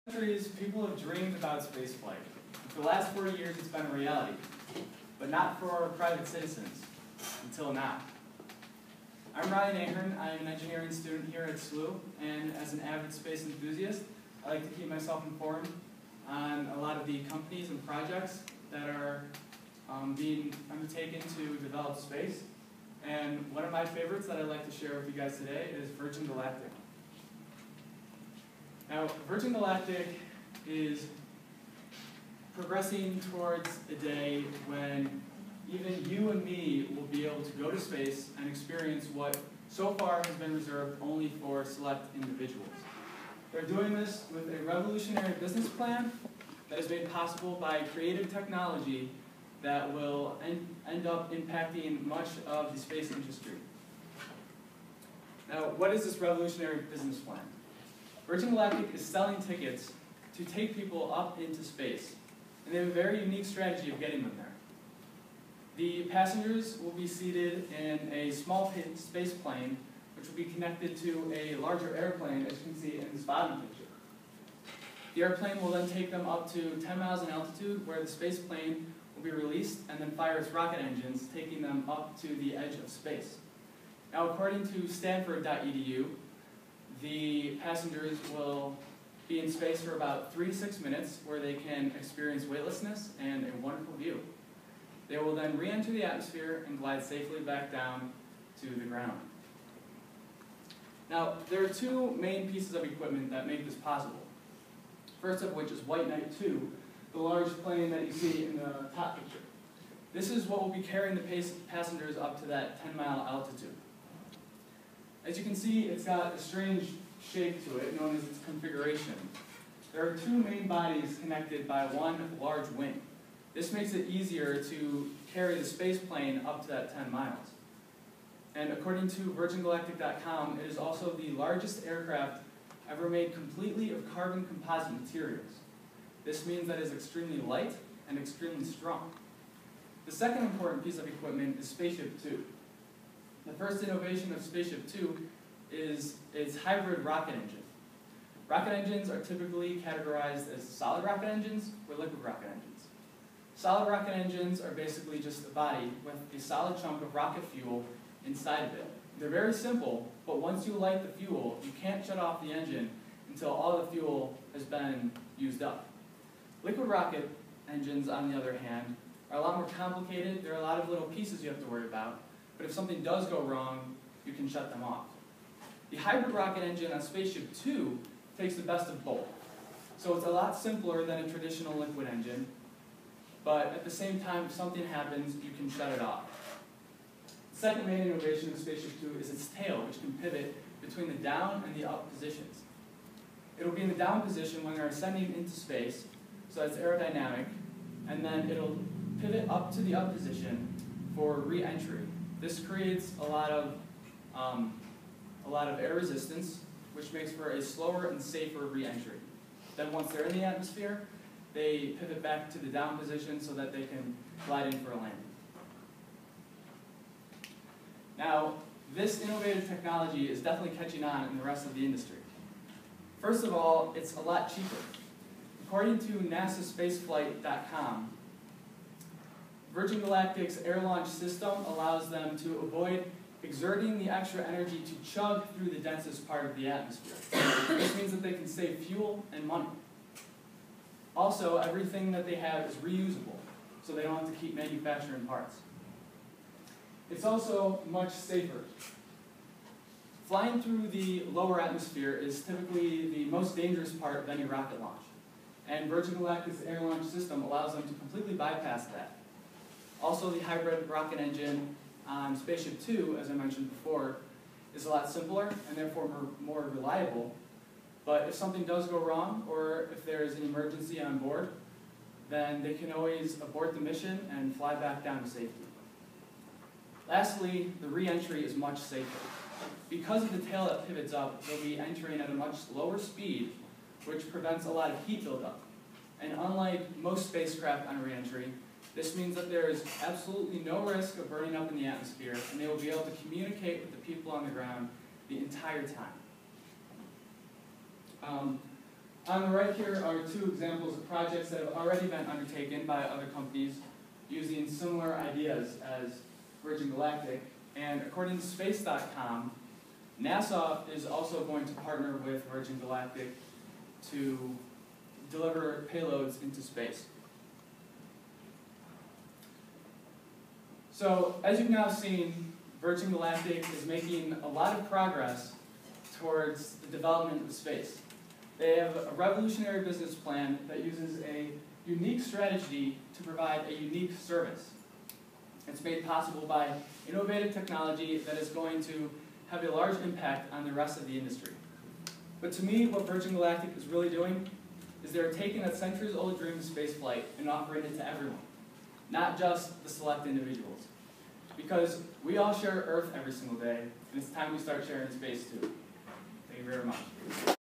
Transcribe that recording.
Centuries, people have dreamed about spaceflight. For the last 40 years, it's been a reality, but not for our private citizens, until now. I'm Ryan Ahern. I'm an engineering student here at SLU, and as an avid space enthusiast, I like to keep myself informed on a lot of the companies and projects that are being undertaken to develop space. And one of my favorites that I'd like to share with you guys today is Virgin Galactic. Now, Virgin Galactic is progressing towards a day when even you and me will be able to go to space and experience what so far has been reserved only for select individuals. They're doing this with a revolutionary business plan that is made possible by creative technology that will end up impacting much of the space industry. Now, what is this revolutionary business plan? Virgin Galactic is selling tickets to take people up into space, and they have a very unique strategy of getting them there. The passengers will be seated in a small space plane, which will be connected to a larger airplane, as you can see in this bottom picture. The airplane will then take them up to 10 miles in altitude, where the space plane will be released and then fire its rocket engines, taking them up to the edge of space. Now, according to Stanford.edu, the passengers will be in space for about 3 to 6 minutes, where they can experience weightlessness and a wonderful view. They will then re-enter the atmosphere and glide safely back down to the ground. Now, there are two main pieces of equipment that make this possible. First of which is White Knight 2, the large plane that you see in the top picture. This is what will be carrying the passengers up to that 10-mile altitude. As you can see, it's got a strange shape to it, known as its configuration. There are two main bodies connected by one large wing. This makes it easier to carry the space plane up to that 10 miles. And according to VirginGalactic.com, it is also the largest aircraft ever made completely of carbon composite materials. This means that it is extremely light and extremely strong. The second important piece of equipment is Spaceship 2. The first innovation of Spaceship 2 is its hybrid rocket engine. Rocket engines are typically categorized as solid rocket engines or liquid rocket engines. Solid rocket engines are basically just a body with a solid chunk of rocket fuel inside of it. They're very simple, but once you light the fuel, you can't shut off the engine until all the fuel has been used up. Liquid rocket engines, on the other hand, are a lot more complicated. There are a lot of little pieces you have to worry about, but if something does go wrong, you can shut them off. The hybrid rocket engine on Spaceship 2 takes the best of both. So it's a lot simpler than a traditional liquid engine, but at the same time, if something happens, you can shut it off. The second main innovation of Spaceship 2 is its tail, which can pivot between the down and the up positions. It'll be in the down position when they're ascending into space, so it's aerodynamic, and then it'll pivot up to the up position for re-entry. This creates a lot of air resistance, which makes for a slower and safer re-entry. Then once they're in the atmosphere, they pivot back to the down position so that they can glide in for a landing. Now, this innovative technology is definitely catching on in the rest of the industry. First of all, it's a lot cheaper. According to NASAspaceflight.com, Virgin Galactic's air launch system allows them to avoid exerting the extra energy to chug through the densest part of the atmosphere. This means that they can save fuel and money. Also, everything that they have is reusable, so they don't have to keep manufacturing parts. It's also much safer. Flying through the lower atmosphere is typically the most dangerous part of any rocket launch, and Virgin Galactic's air launch system allows them to completely bypass that. Also, the hybrid rocket engine on Spaceship 2, as I mentioned before, is a lot simpler and therefore more reliable. But if something does go wrong, or if there is an emergency on board, then they can always abort the mission and fly back down to safety. Lastly, the re-entry is much safer. Because of the tail that pivots up, they'll be entering at a much lower speed, which prevents a lot of heat buildup. And unlike most spacecraft on re-entry, this means that there is absolutely no risk of burning up in the atmosphere, and they will be able to communicate with the people on the ground the entire time. On the right here are two examples of projects that have already been undertaken by other companies using similar ideas as Virgin Galactic. And according to space.com, NASA is also going to partner with Virgin Galactic to deliver payloads into space. So, as you've now seen, Virgin Galactic is making a lot of progress towards the development of space. They have a revolutionary business plan that uses a unique strategy to provide a unique service. It's made possible by innovative technology that is going to have a large impact on the rest of the industry. But to me, what Virgin Galactic is really doing is they're taking that centuries-old dream of spaceflight and offering it to everyone, not just the select individuals. Because we all share Earth every single day, and it's time we start sharing space too. Thank you very much.